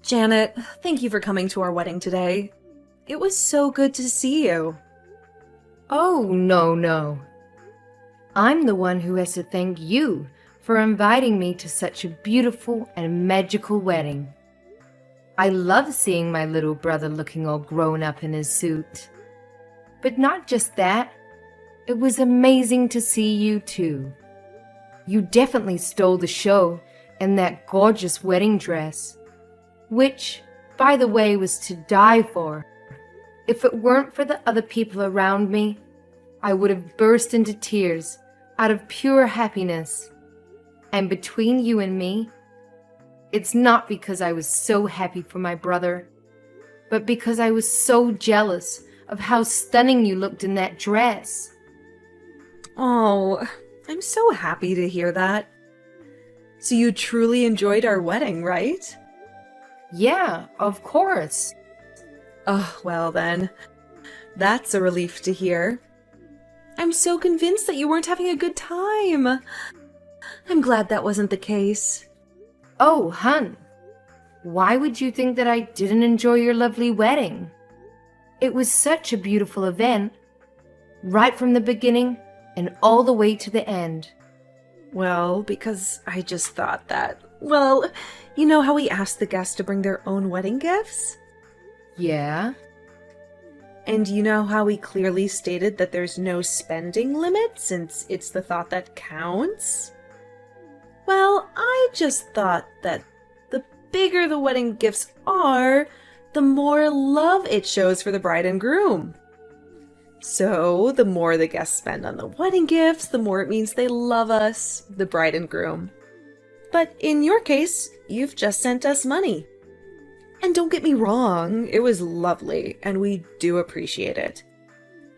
Janet, thank you for coming to our wedding today. It was so good to see you. Oh, no. I'm the one who has to thank you for inviting me to such a beautiful and magical wedding. I love seeing my little brother looking all grown up in his suit. But not just that, it was amazing to see you too. You definitely stole the show in that gorgeous wedding dress, which, by the way, was to die for. If it weren't for the other people around me, I would have burst into tears out of pure happiness. And between you and me, it's not because I was so happy for my brother, but because I was so jealous of how stunning you looked in that dress. Oh, I'm so happy to hear that. So you truly enjoyed our wedding, right? Yeah, of course. Oh, well then. That's a relief to hear. I'm so convinced that you weren't having a good time. I'm glad that wasn't the case. Oh, hun, why would you think that I didn't enjoy your lovely wedding? It was such a beautiful event, right from the beginning and all the way to the end. Well, because I just thought that, well, you know how we asked the guests to bring their own wedding gifts? Yeah? And you know how we clearly stated that there's no spending limit since it's the thought that counts? Well, I just thought that the bigger the wedding gifts are, the more love it shows for the bride and groom. So, the more the guests spend on the wedding gifts, the more it means they love us, the bride and groom. But in your case, you've just sent us money. And don't get me wrong, it was lovely, and we do appreciate it.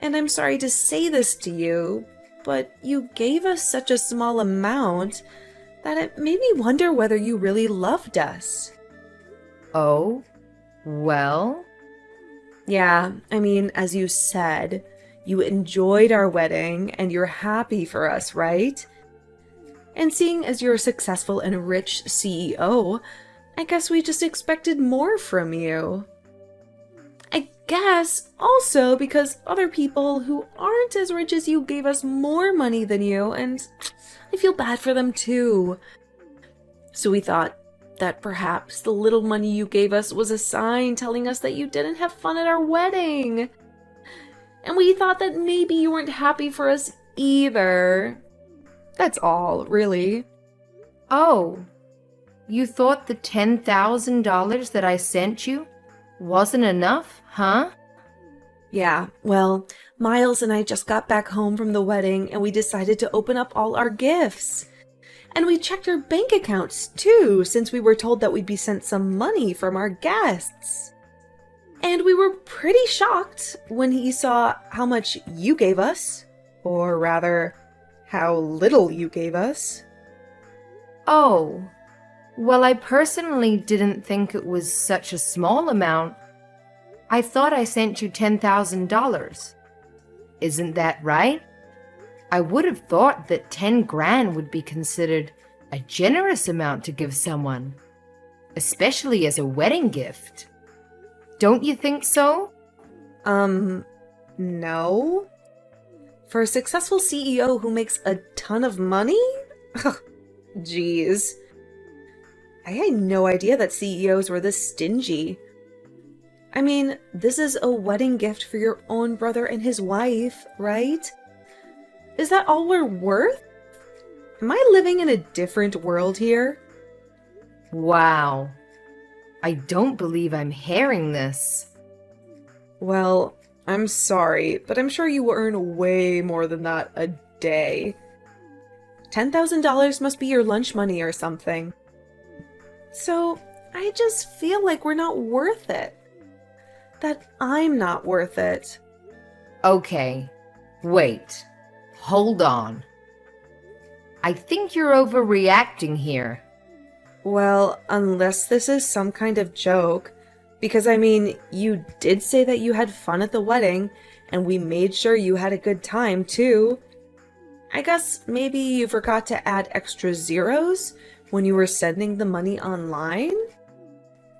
And I'm sorry to say this to you, but you gave us such a small amount that it made me wonder whether you really loved us. Oh, well? Yeah, I mean, as you said, you enjoyed our wedding and you're happy for us, right? And seeing as you're a successful and rich CEO, I guess we just expected more from you. I guess also because other people who aren't as rich as you gave us more money than you, and I feel bad for them too. So we thought that perhaps the little money you gave us was a sign telling us that you didn't have fun at our wedding. And we thought that maybe you weren't happy for us either. That's all, really. Oh, you thought the $10,000 that I sent you wasn't enough, huh? Yeah, well, Miles and I just got back home from the wedding and we decided to open up all our gifts. And we checked our bank accounts too, since we were told that we'd be sent some money from our guests. And we were pretty shocked when he saw how much you gave us, or rather, how little you gave us. Oh, well, I personally didn't think it was such a small amount. I thought I sent you $10,000. Isn't that right? I would have thought that 10 grand would be considered a generous amount to give someone, especially as a wedding gift. Don't you think so? No. For a successful CEO who makes a ton of money? Jeez. I had no idea that CEOs were this stingy. I mean, this is a wedding gift for your own brother and his wife, right? Is that all we're worth? Am I living in a different world here? Wow. I don't believe I'm hearing this. Well, I'm sorry, but I'm sure you earn way more than that a day. $10,000 must be your lunch money or something. So, I just feel like we're not worth it. That I'm not worth it. Okay, wait. Hold on. I think you're overreacting here. Well, unless this is some kind of joke. Because, I mean, you did say that you had fun at the wedding, and we made sure you had a good time, too. I guess maybe you forgot to add extra zeros when you were sending the money online?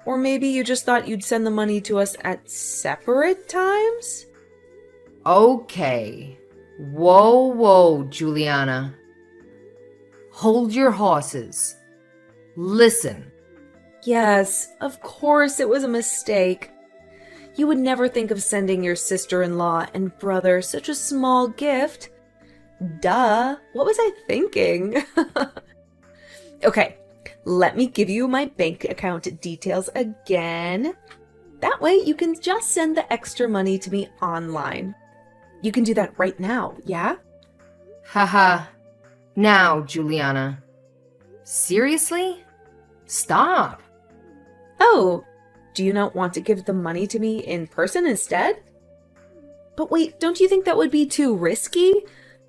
Or maybe you just thought you'd send the money to us at separate times? Okay. Whoa, Juliana. Hold your horses. Listen. Yes, of course it was a mistake. You would never think of sending your sister-in-law and brother such a small gift. Duh, what was I thinking? Okay, let me give you my bank account details again. That way you can just send the extra money to me online. You can do that right now, yeah? Haha. Now, Juliana. Seriously? Stop. Oh, do you not want to give the money to me in person instead? But wait, don't you think that would be too risky?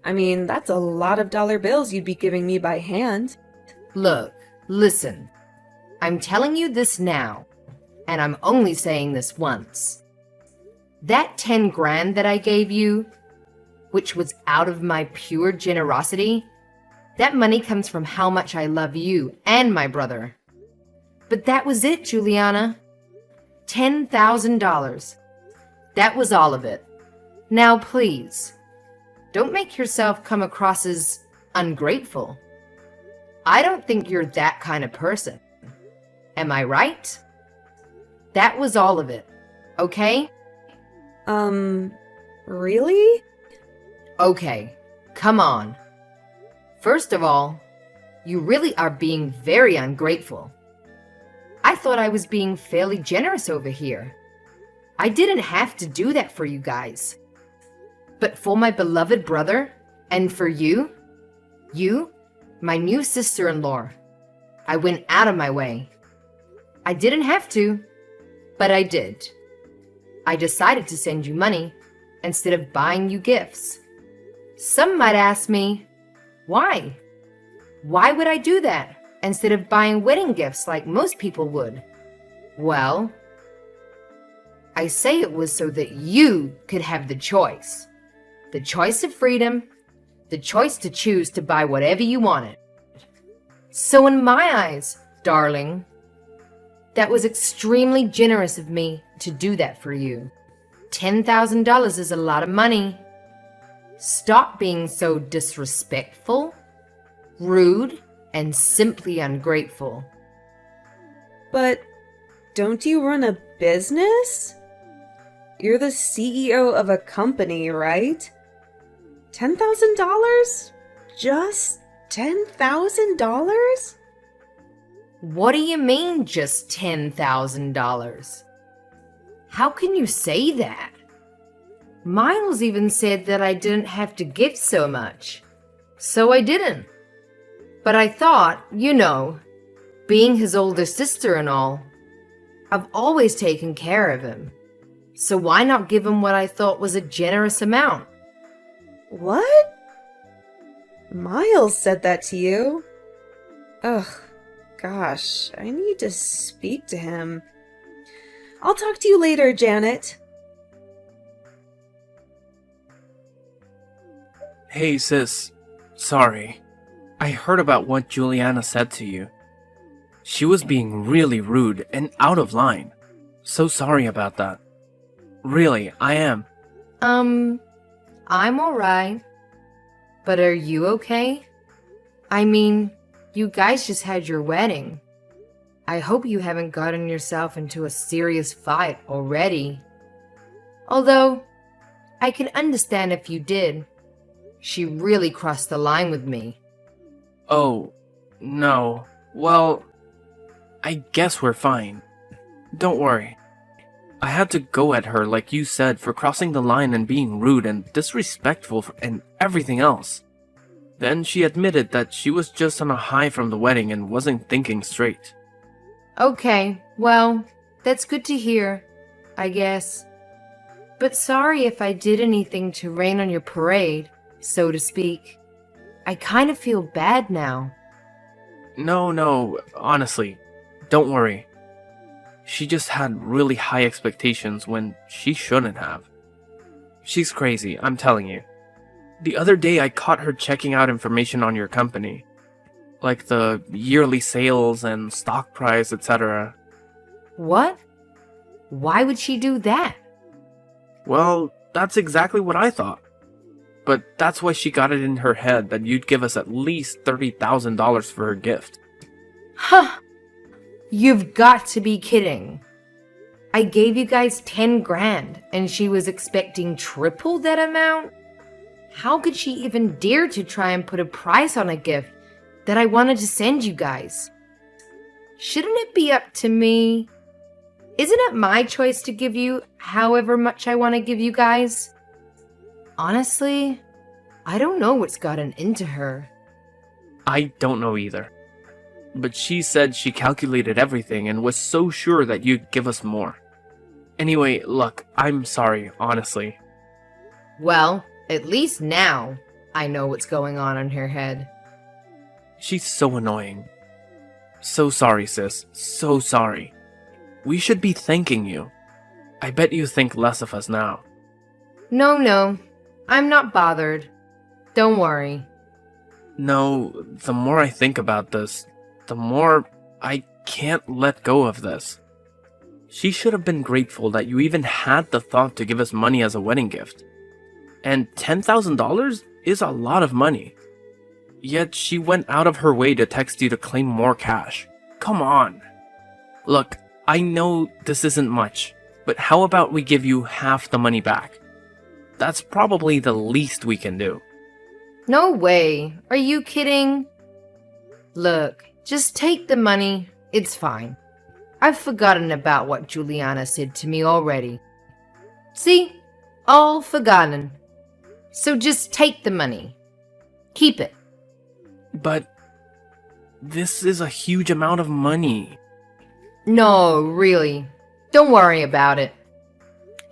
I mean, that's a lot of dollar bills you'd be giving me by hand. Look, listen. I'm telling you this now, and I'm only saying this once. That 10 grand that I gave you, which was out of my pure generosity, that money comes from how much I love you and my brother. But that was it, Juliana. $10,000. That was all of it. Now, please, don't make yourself come across as ungrateful. I don't think you're that kind of person. Am I right? That was all of it, okay? Really? Okay, come on. First of all, you really are being very ungrateful. I thought I was being fairly generous over here. I didn't have to do that for you guys. But for my beloved brother, and for you, my new sister-in-law, I went out of my way. I didn't have to, but I did. I decided to send you money instead of buying you gifts. Some might ask me, why? Why would I do that instead of buying wedding gifts like most people would? Well, I say it was so that you could have the choice. The choice of freedom, the choice to choose to buy whatever you wanted. So in my eyes, darling, that was extremely generous of me to do that for you. $10,000 is a lot of money. Stop being so disrespectful, rude, and simply ungrateful. But don't you run a business? You're the CEO of a company, right? $10,000? Just $10,000? What do you mean, just $10,000? How can you say that? Miles even said that I didn't have to give so much. So I didn't. But I thought, being his older sister and all, I've always taken care of him. So why not give him what I thought was a generous amount? What? Miles said that to you? Ugh, gosh, I need to speak to him. I'll talk to you later, Janet. Hey sis, sorry. I heard about what Juliana said to you. She was being really rude and out of line. So sorry about that. Really, I am. I'm alright. But are you okay? I mean, you guys just had your wedding. I hope you haven't gotten yourself into a serious fight already. Although, I can understand if you did. She really crossed the line with me. Oh, no. Well, I guess we're fine. Don't worry. I had to go at her, like you said, for crossing the line and being rude and disrespectful and everything else. Then she admitted that she was just on a high from the wedding and wasn't thinking straight. Okay, well, that's good to hear, I guess. But sorry if I did anything to rain on your parade, so to speak. I kind of feel bad now. No, honestly, don't worry. She just had really high expectations when she shouldn't have. She's crazy, I'm telling you. The other day I caught her checking out information on your company. Like the yearly sales and stock price, etc. What? Why would she do that? Well, that's exactly what I thought. But that's why she got it in her head that you'd give us at least $30,000 for her gift. Huh! You've got to be kidding. I gave you guys 10 grand and she was expecting triple that amount? How could she even dare to try and put a price on a gift that I wanted to send you guys? Shouldn't it be up to me? Isn't it my choice to give you however much I want to give you guys? Honestly, I don't know what's gotten into her. I don't know either. But she said she calculated everything and was so sure that you'd give us more. Anyway, look, I'm sorry, honestly. Well, at least now I know what's going on in her head. She's so annoying. So sorry, sis. So sorry. We should be thanking you. I bet you think less of us now. No, I'm not bothered. Don't worry. No, the more I think about this, the more I can't let go of this. She should have been grateful that you even had the thought to give us money as a wedding gift. And $10,000 is a lot of money. Yet she went out of her way to text you to claim more cash. Come on. Look, I know this isn't much, but how about we give you half the money back? That's probably the least we can do. No way. Are you kidding? Look, just take the money. It's fine. I've forgotten about what Juliana said to me already. See? All forgotten. So just take the money. Keep it. But this is a huge amount of money. No, really. Don't worry about it.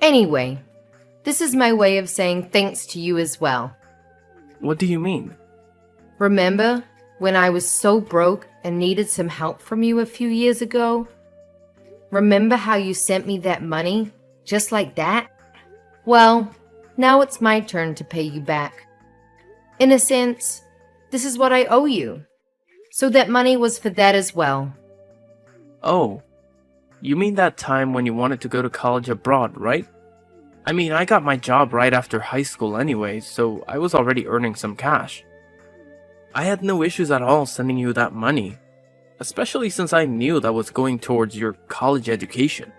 Anyway, this is my way of saying thanks to you as well. What do you mean? Remember when I was so broke and needed some help from you a few years ago? Remember how you sent me that money, just like that? Well, now it's my turn to pay you back. In a sense, this is what I owe you. So that money was for that as well. Oh, you mean that time when you wanted to go to college abroad, right? I mean, I got my job right after high school anyway, so I was already earning some cash. I had no issues at all sending you that money, especially since I knew that was going towards your college education.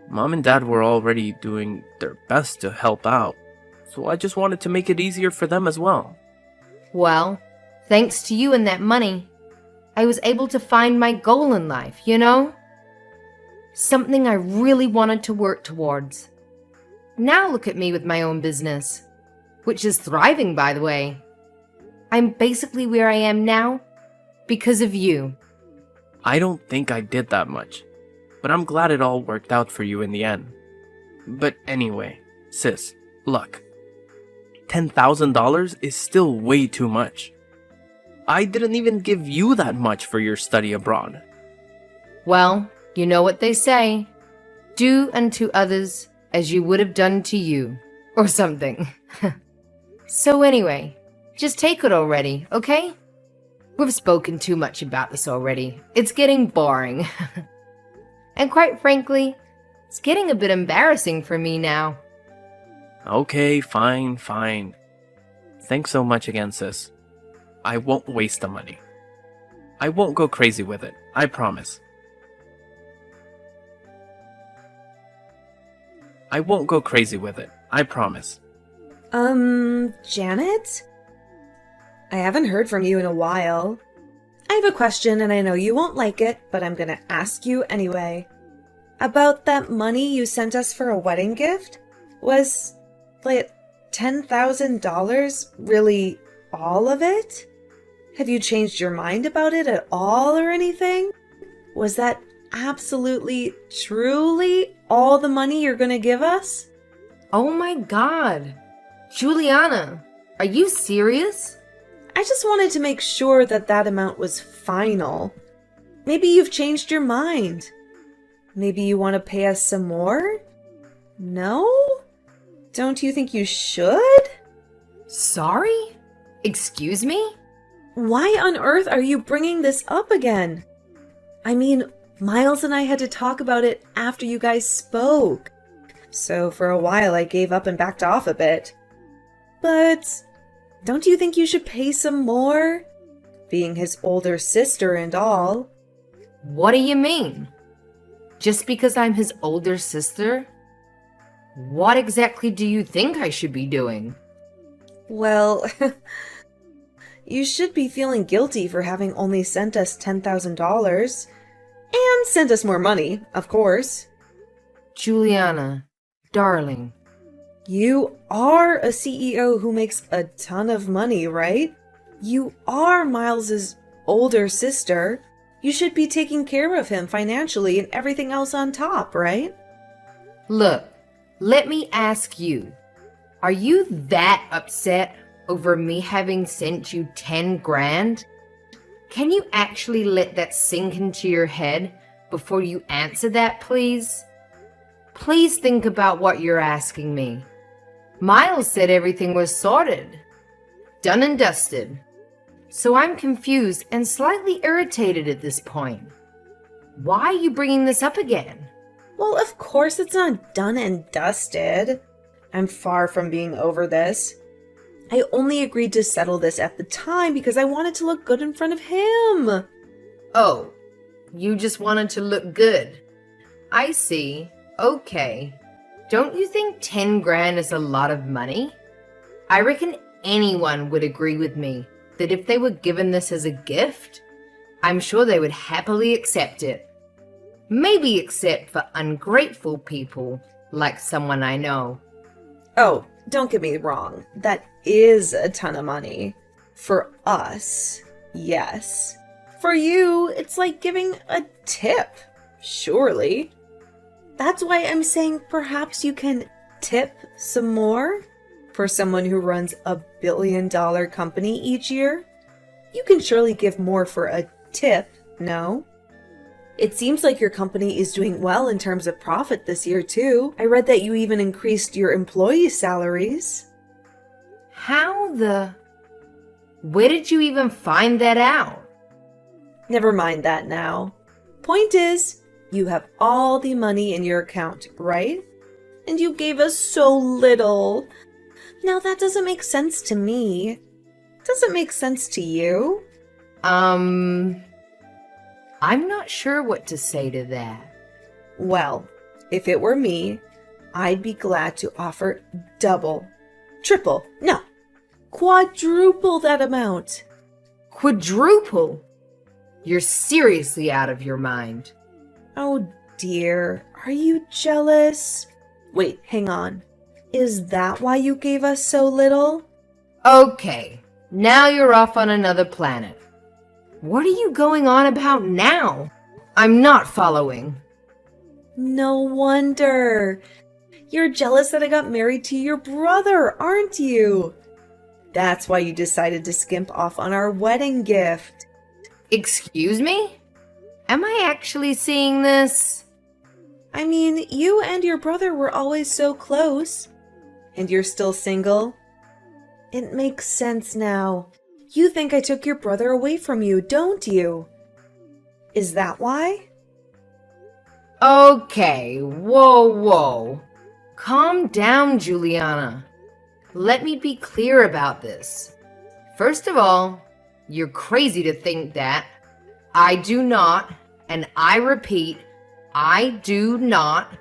Mom and Dad were already doing their best to help out, so I just wanted to make it easier for them as well. Well, thanks to you and that money, I was able to find my goal in life, you know? Something I really wanted to work towards. Now look at me with my own business, which is thriving, by the way. I'm basically where I am now because of you. I don't think I did that much, but I'm glad it all worked out for you in the end. But anyway, sis, look. $10,000 is still way too much. I didn't even give you that much for your study abroad. Well, you know what they say. Do unto others as you would have done to you, or something. So anyway, just take it already, okay? We've spoken too much about this already. It's getting boring. And quite frankly, it's getting a bit embarrassing for me now. Okay, fine. Thanks so much again, sis. I won't waste the money. I won't go crazy with it, I promise. I won't go crazy with it, I promise. Janet? I haven't heard from you in a while. I have a question and I know you won't like it, but I'm gonna ask you anyway. About that money you sent us for a wedding gift? Was, like, $10,000 really all of it? Have you changed your mind about it at all or anything? Was that absolutely, truly all the money you're gonna give us? Oh my god. Juliana, are you serious? I just wanted to make sure that that amount was final. Maybe you've changed your mind. Maybe you want to pay us some more? No? Don't you think you should? Sorry? Excuse me? Why on earth are you bringing this up again? I mean, Miles and I had to talk about it after you guys spoke. So for a while I gave up and backed off a bit. But don't you think you should pay some more? Being his older sister and all. What do you mean? Just because I'm his older sister? What exactly do you think I should be doing? Well, you should be feeling guilty for having only sent us $10,000. And sent us more money, of course. Juliana, darling. You are a CEO who makes a ton of money, right? You are Miles's older sister. You should be taking care of him financially and everything else on top, right? Look, let me ask you. Are you that upset over me having sent you 10 grand? Can you actually let that sink into your head before you answer that, please? Please think about what you're asking me. Miles said everything was sorted, done and dusted. So I'm confused and slightly irritated at this point. Why are you bringing this up again? Well, of course it's not done and dusted. I'm far from being over this. I only agreed to settle this at the time because I wanted to look good in front of him. Oh, you just wanted to look good. I see. Okay. Don't you think 10 grand is a lot of money? I reckon anyone would agree with me that if they were given this as a gift, I'm sure they would happily accept it. Maybe except for ungrateful people like someone I know. Oh, don't get me wrong. That is a ton of money. For us, yes. For you, it's like giving a tip, surely. That's why I'm saying perhaps you can tip some more? For someone who runs a billion-dollar company each year? You can surely give more for a tip, no? It seems like your company is doing well in terms of profit this year, too. I read that you even increased your employee salaries. How the... Where did you even find that out? Never mind that now. Point is, you have all the money in your account, right? And you gave us so little. Now that doesn't make sense to me. Does it make sense to you? I'm not sure what to say to that. Well, if it were me, I'd be glad to offer double, triple, no, quadruple that amount. Quadruple? You're seriously out of your mind. Oh dear, are you jealous? Wait, hang on. Is that why you gave us so little? Okay, now you're off on another planet. What are you going on about now? I'm not following. No wonder. You're jealous that I got married to your brother, aren't you? That's why you decided to skimp off on our wedding gift. Excuse me? Am I actually seeing this? I mean, you and your brother were always so close. And you're still single? It makes sense now. You think I took your brother away from you, don't you? Is that why? Okay, whoa. Calm down, Juliana. Let me be clear about this. First of all, you're crazy to think that. I do not, and I repeat, I do not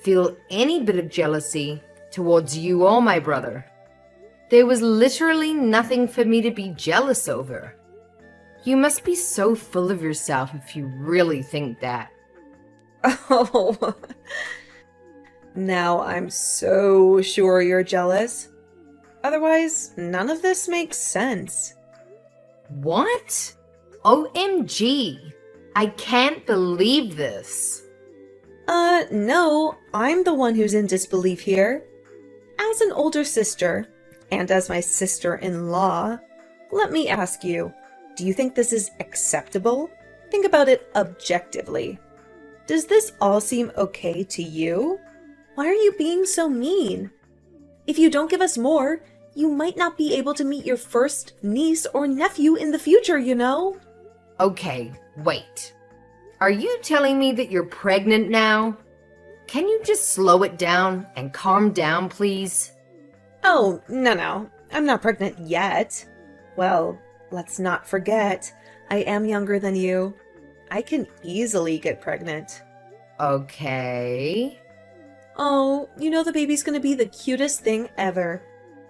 feel any bit of jealousy towards you or my brother. There was literally nothing for me to be jealous over. You must be so full of yourself if you really think that. Oh, now I'm so sure you're jealous. Otherwise, none of this makes sense. What? OMG. I can't believe this. No, I'm the one who's in disbelief here. As an older sister, and as my sister-in-law, let me ask you, do you think this is acceptable? Think about it objectively. Does this all seem okay to you? Why are you being so mean? If you don't give us more, you might not be able to meet your first niece or nephew in the future, you know? Okay, wait. Are you telling me that you're pregnant now? Can you just slow it down and calm down, please? Oh, no. I'm not pregnant yet. Well, let's not forget, I am younger than you. I can easily get pregnant. Okay. Oh, you know the baby's gonna be the cutest thing ever.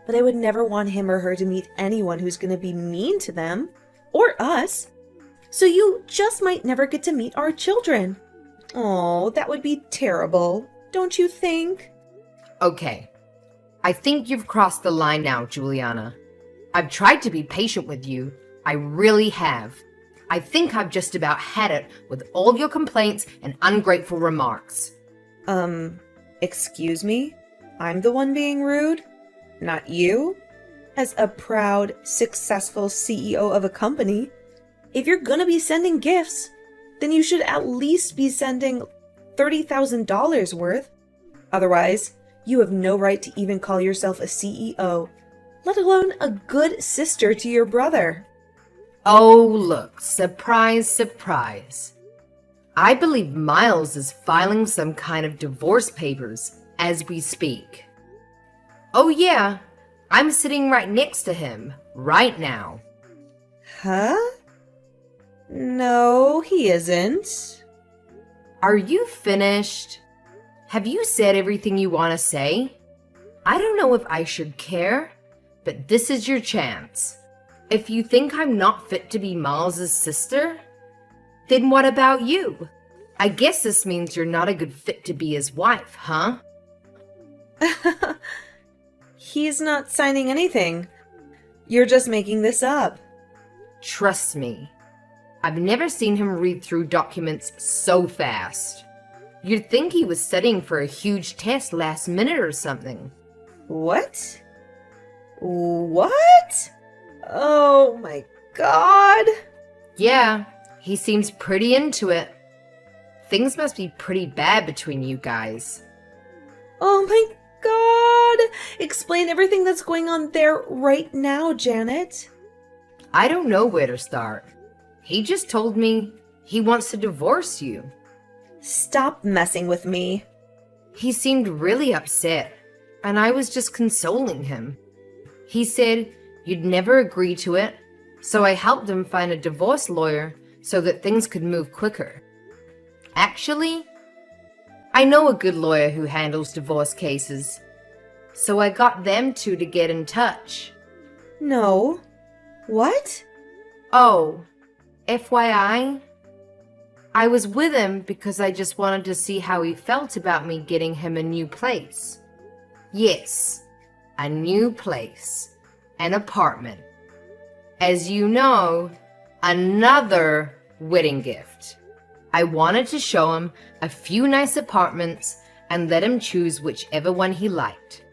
But I would never want him or her to meet anyone who's gonna be mean to them. Or us. So you just might never get to meet our children. Oh, that would be terrible, don't you think? Okay. I think you've crossed the line now, Juliana. I've tried to be patient with you. I really have. I think I've just about had it with all your complaints and ungrateful remarks. Excuse me? I'm the one being rude? Not you? As a proud, successful CEO of a company, if you're gonna be sending gifts, then you should at least be sending $30,000 worth. Otherwise, you have no right to even call yourself a CEO, let alone a good sister to your brother. Oh, look, surprise, surprise. I believe Miles is filing some kind of divorce papers as we speak. Oh yeah, I'm sitting right next to him right now. Huh? No, he isn't. Are you finished? Have you said everything you want to say? I don't know if I should care, but this is your chance. If you think I'm not fit to be Miles's sister, then what about you? I guess this means you're not a good fit to be his wife, huh? He's not signing anything. You're just making this up. Trust me, I've never seen him read through documents so fast. You'd think he was studying for a huge test last minute or something. What? What? Oh my god. Yeah, he seems pretty into it. Things must be pretty bad between you guys. Oh my god. Explain everything that's going on there right now, Janet. I don't know where to start. He just told me he wants to divorce you. Stop messing with me. He seemed really upset, and I was just consoling him. He said you'd never agree to it, so I helped him find a divorce lawyer so that things could move quicker. Actually, I know a good lawyer who handles divorce cases, so I got them two to get in touch. No. What? Oh, FYI, I was with him because I just wanted to see how he felt about me getting him a new place. Yes, a new place, an apartment. As you know, another wedding gift. I wanted to show him a few nice apartments and let him choose whichever one he liked.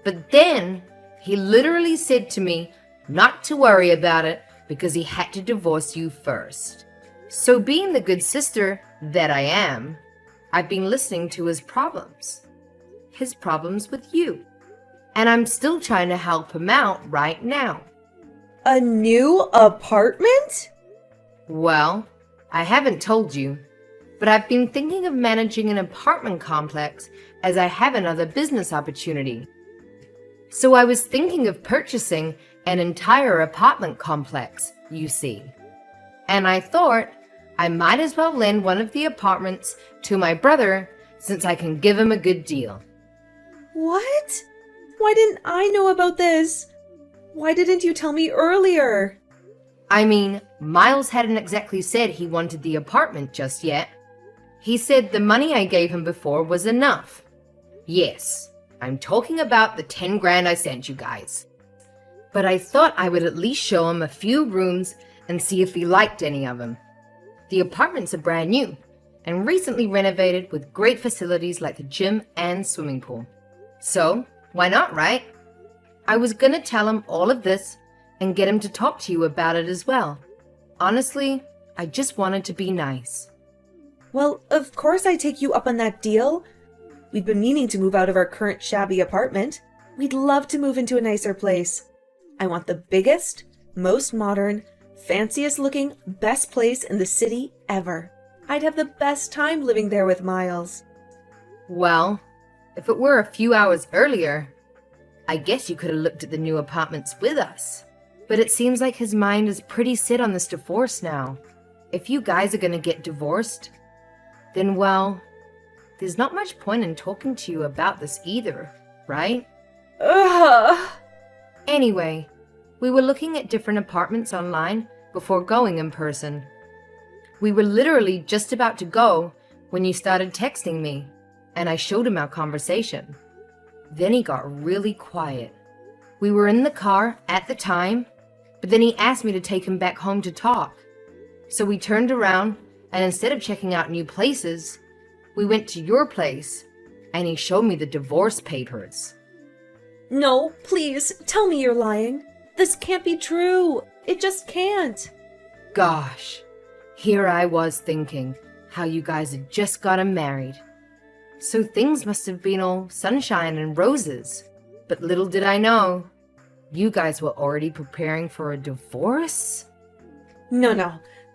But then he literally said to me not to worry about it because he had to divorce you first. So being the good sister that I am, I've been listening to his problems with you. And I'm still trying to help him out right now. A new apartment? Well, I haven't told you, but I've been thinking of managing an apartment complex as I have another business opportunity. So I was thinking of purchasing an entire apartment complex, you see. And I thought I might as well lend one of the apartments to my brother since I can give him a good deal. What? Why didn't I know about this? Why didn't you tell me earlier? I mean, Miles hadn't exactly said he wanted the apartment just yet. He said the money I gave him before was enough. Yes, I'm talking about the 10 grand I sent you guys. But I thought I would at least show him a few rooms and see if he liked any of them. The apartments are brand new and recently renovated with great facilities like the gym and swimming pool. So, why not, right? I was gonna tell him all of this and get him to talk to you about it as well. Honestly, I just wanted to be nice. Well, of course I take you up on that deal. We've been meaning to move out of our current shabby apartment. We'd love to move into a nicer place. I want the biggest, most modern, fanciest looking, best place in the city ever. I'd have the best time living there with Miles. Well, if it were a few hours earlier, I guess you could have looked at the new apartments with us. But it seems like his mind is pretty set on this divorce now. If you guys are gonna get divorced, then well, there's not much point in talking to you about this either, right? Ugh! Anyway, we were looking at different apartments online before going in person. We were literally just about to go when you started texting me, and I showed him our conversation. Then he got really quiet. We were in the car at the time, but then he asked me to take him back home to talk. So we turned around, and instead of checking out new places, we went to your place, and he showed me the divorce papers. No, please, tell me you're lying. This can't be true. It just can't. Gosh, here I was thinking how you guys had just gotten married. So things must have been all sunshine and roses. But little did I know, you guys were already preparing for a divorce? No,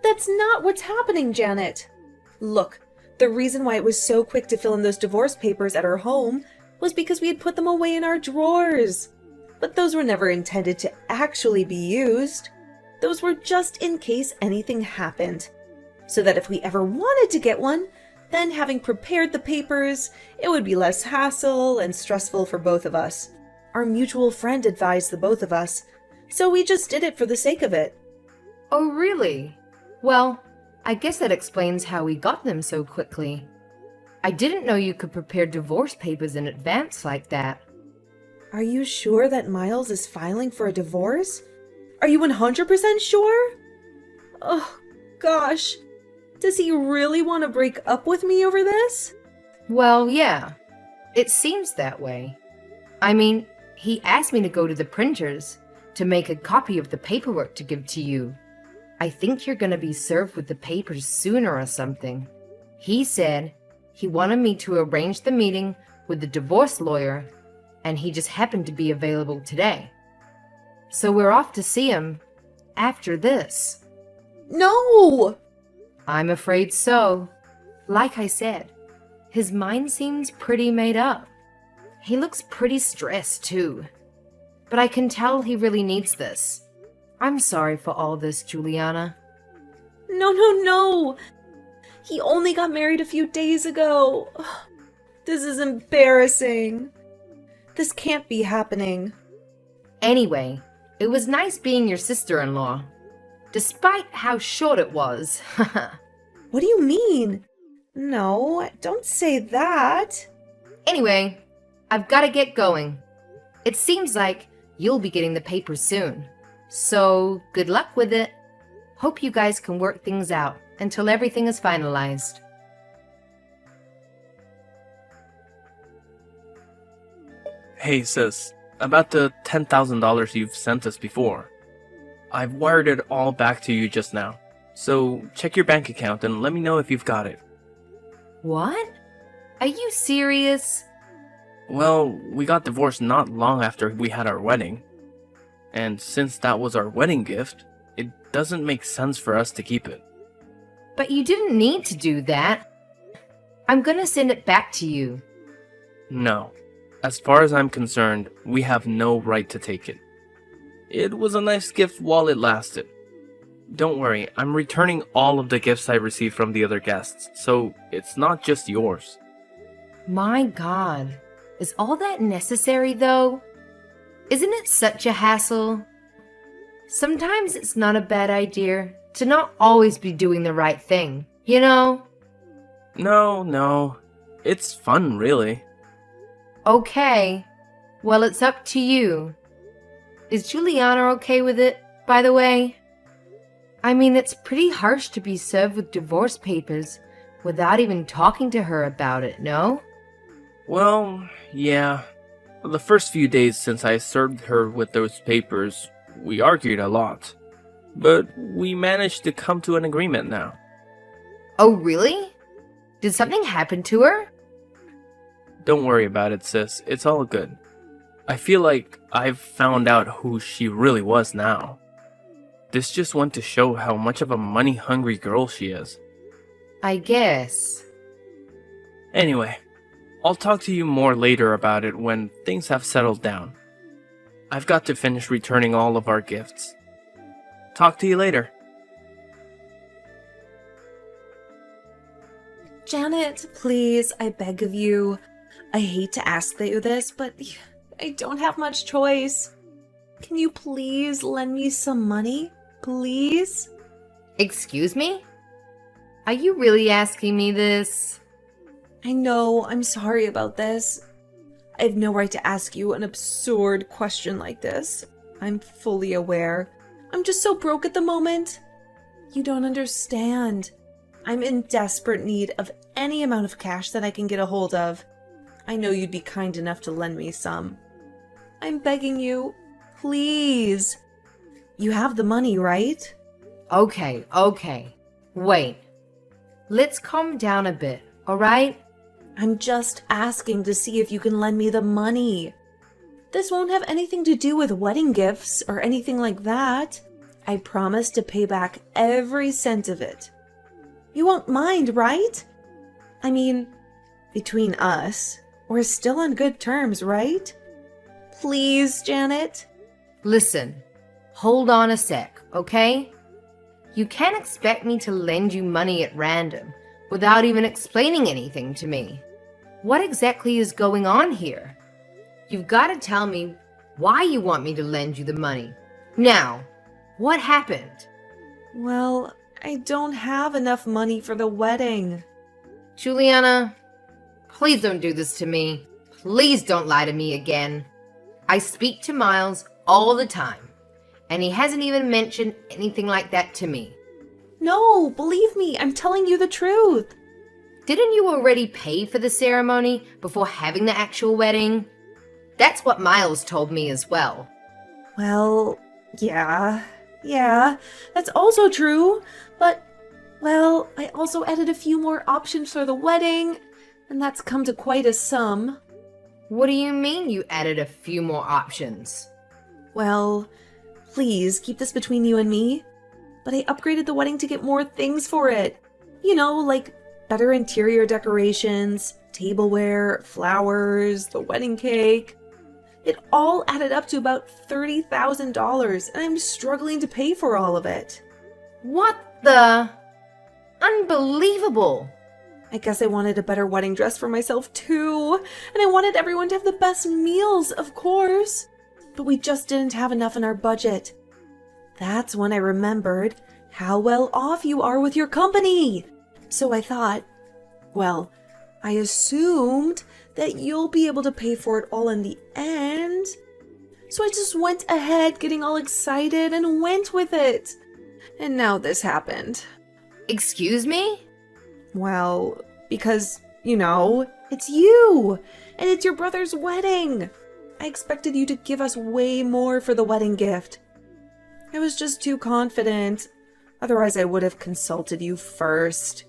that's not what's happening, Janet. Look, the reason why it was so quick to fill in those divorce papers at her home was because we had put them away in our drawers. But those were never intended to actually be used. Those were just in case anything happened. So that if we ever wanted to get one, then having prepared the papers, it would be less hassle and stressful for both of us. Our mutual friend advised the both of us, so we just did it for the sake of it. Oh, really? Well, I guess that explains how we got them so quickly. I didn't know you could prepare divorce papers in advance like that. Are you sure that Miles is filing for a divorce? Are you 100% sure? Oh, gosh. Does he really want to break up with me over this? Well, yeah. It seems that way. I mean, he asked me to go to the printers to make a copy of the paperwork to give to you. I think you're going to be served with the papers sooner or something. He said he wanted me to arrange the meeting with the divorce lawyer, and he just happened to be available today. So we're off to see him after this. No! I'm afraid so. Like I said, his mind seems pretty made up. He looks pretty stressed too. But I can tell he really needs this. I'm sorry for all this, Juliana. No. He only got married a few days ago. This is embarrassing. This can't be happening. Anyway, it was nice being your sister-in-law. Despite how short it was. What do you mean? No, don't say that. Anyway, I've got to get going. It seems like you'll be getting the papers soon. So, good luck with it. Hope you guys can work things out until everything is finalized. Hey sis, about the $10,000 you've sent us before. I've wired it all back to you just now. So check your bank account and let me know if you've got it. What? Are you serious? Well, we got divorced not long after we had our wedding. And since that was our wedding gift, it doesn't make sense for us to keep it. But you didn't need to do that. I'm gonna send it back to you. No. As far as I'm concerned, we have no right to take it. It was a nice gift while it lasted. Don't worry, I'm returning all of the gifts I received from the other guests, so it's not just yours. My God. Is all that necessary, though? Isn't it such a hassle? Sometimes it's not a bad idea to not always be doing the right thing, you know? No. It's fun, really. Okay. Well, it's up to you. Is Juliana okay with it, by the way? I mean, it's pretty harsh to be served with divorce papers without even talking to her about it, no? Well, yeah. The first few days since I served her with those papers, we argued a lot. But we managed to come to an agreement now. Oh, really? Did something happen to her? Don't worry about it, sis. It's all good. I feel like I've found out who she really was now. This just went to show how much of a money-hungry girl she is. I guess. Anyway, I'll talk to you more later about it when things have settled down. I've got to finish returning all of our gifts. Talk to you later. Janet, please, I beg of you. I hate to ask you this, but I don't have much choice. Can you please lend me some money? Please? Excuse me? Are you really asking me this? I know, I'm sorry about this. I have no right to ask you an absurd question like this. I'm fully aware. I'm just so broke at the moment. You don't understand. I'm in desperate need of any amount of cash that I can get a hold of. I know you'd be kind enough to lend me some. I'm begging you, please. You have the money, right? Okay. Wait. Let's calm down a bit, alright? I'm just asking to see if you can lend me the money. This won't have anything to do with wedding gifts or anything like that. I promise to pay back every cent of it. You won't mind, right? I mean, between us, we're still on good terms, right? Please, Janet? Listen, hold on a sec, okay? You can't expect me to lend you money at random without even explaining anything to me. What exactly is going on here? You've got to tell me why you want me to lend you the money. Now, what happened? Well, I don't have enough money for the wedding. Juliana, please don't do this to me. Please don't lie to me again. I speak to Miles all the time, and he hasn't even mentioned anything like that to me. No, believe me, I'm telling you the truth. Didn't you already pay for the ceremony before having the actual wedding? That's what Miles told me as well. Well, yeah, that's also true. But, well, I also added a few more options for the wedding, and that's come to quite a sum. What do you mean you added a few more options? Well, please keep this between you and me. But I upgraded the wedding to get more things for it. You know, like better interior decorations, tableware, flowers, the wedding cake. It all added up to about $30,000, and I'm struggling to pay for all of it. What the? Unbelievable! I guess I wanted a better wedding dress for myself too, and I wanted everyone to have the best meals, of course. But we just didn't have enough in our budget. That's when I remembered how well off you are with your company. So I thought, well, I assumed that you'll be able to pay for it all in the end. So I just went ahead getting all excited and went with it. And now this happened. Excuse me? Well, because, you know, it's you, and it's your brother's wedding. I expected you to give us way more for the wedding gift. I was just too confident. Otherwise, I would have consulted you first.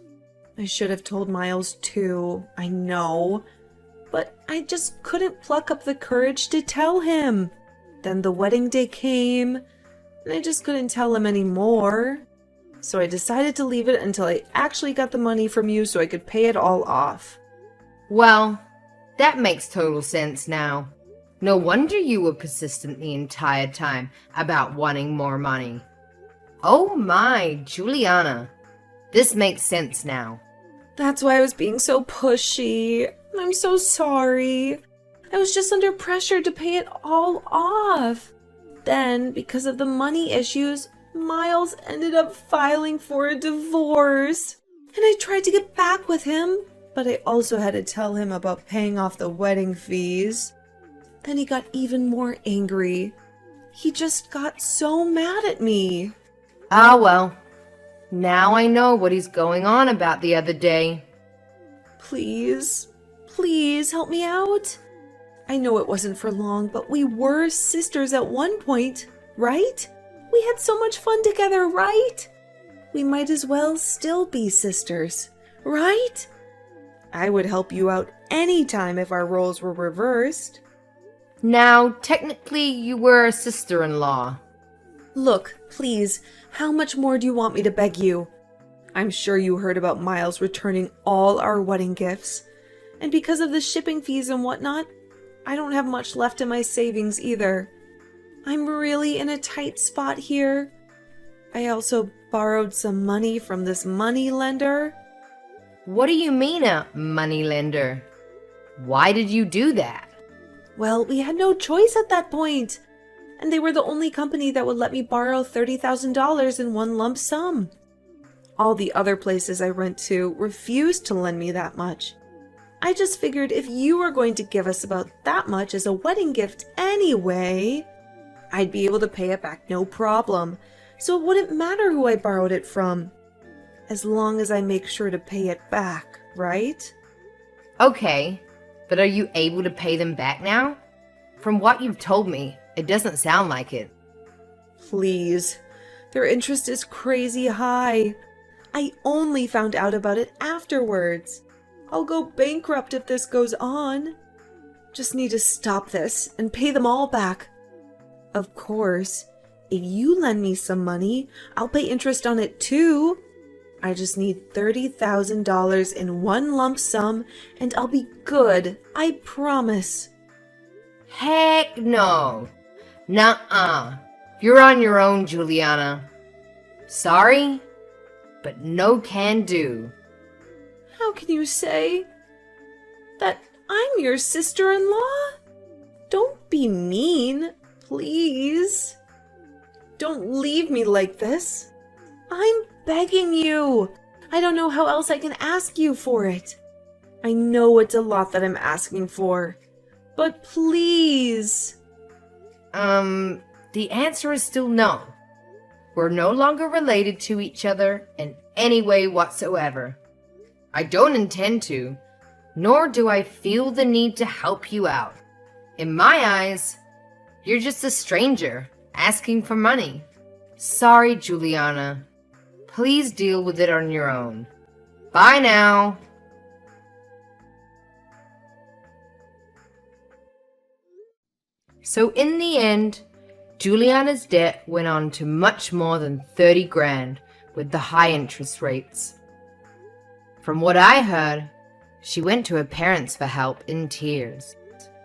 I should have told Miles too, I know. But I just couldn't pluck up the courage to tell him. Then the wedding day came, and I just couldn't tell him anymore. So I decided to leave it until I actually got the money from you so I could pay it all off. Well, that makes total sense now. No wonder you were persistent the entire time about wanting more money. Oh my, Juliana. This makes sense now. That's why I was being so pushy. I'm so sorry. I was just under pressure to pay it all off. Then, because of the money issues, Miles ended up filing for a divorce. And I tried to get back with him, but I also had to tell him about paying off the wedding fees. Then he got even more angry. He just got so mad at me. Ah, well. Now I know what he's going on about the other day. Please help me out. I know it wasn't for long, but we were sisters at one point, right? We had so much fun together, right? We might as well still be sisters, right? I would help you out anytime if our roles were reversed. Now, technically, you were a sister-in-law. Look, please, how much more do you want me to beg you? I'm sure you heard about Miles returning all our wedding gifts. And because of the shipping fees and whatnot, I don't have much left in my savings either. I'm really in a tight spot here. I also borrowed some money from this money lender. What do you mean a money lender? Why did you do that? Well, we had no choice at that point. And they were the only company that would let me borrow $30,000 in one lump sum. All the other places I went to refused to lend me that much. I just figured if you were going to give us about that much as a wedding gift anyway, I'd be able to pay it back no problem, so it wouldn't matter who I borrowed it from, as long as I make sure to pay it back, right? Okay, but are you able to pay them back now? From what you've told me, it doesn't sound like it. Please, their interest is crazy high. I only found out about it afterwards. I'll go bankrupt if this goes on. Just need to stop this and pay them all back. Of course, if you lend me some money, I'll pay interest on it too. I just need $30,000 in one lump sum and I'll be good, I promise. Heck no. Nuh-uh. You're on your own, Juliana. Sorry, but no can do. How can you say that I'm your sister-in-law? Don't be mean, please. Don't leave me like this. I'm begging you. I don't know how else I can ask you for it. I know it's a lot that I'm asking for, but please. The answer is still no. We're no longer related to each other in any way whatsoever. I don't intend to, nor do I feel the need to help you out. In my eyes, you're just a stranger asking for money. Sorry, Juliana. Please deal with it on your own. Bye now. So in the end, Juliana's debt went on to much more than 30 grand with the high interest rates. From what I heard, she went to her parents for help in tears,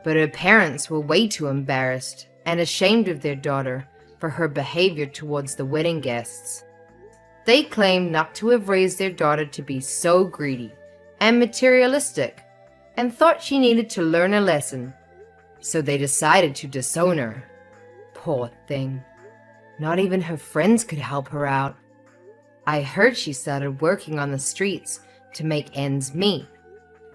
but her parents were way too embarrassed and ashamed of their daughter for her behavior towards the wedding guests. They claimed not to have raised their daughter to be so greedy and materialistic and thought she needed to learn a lesson, so they decided to disown her. Poor thing. Not even her friends could help her out. I heard she started working on the streets to make ends meet.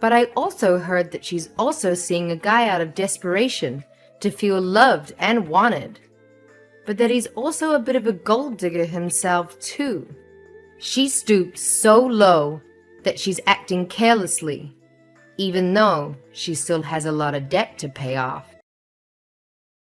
But I also heard that she's also seeing a guy out of desperation to feel loved and wanted. But that he's also a bit of a gold digger himself too. She stooped so low that she's acting carelessly, even though she still has a lot of debt to pay off.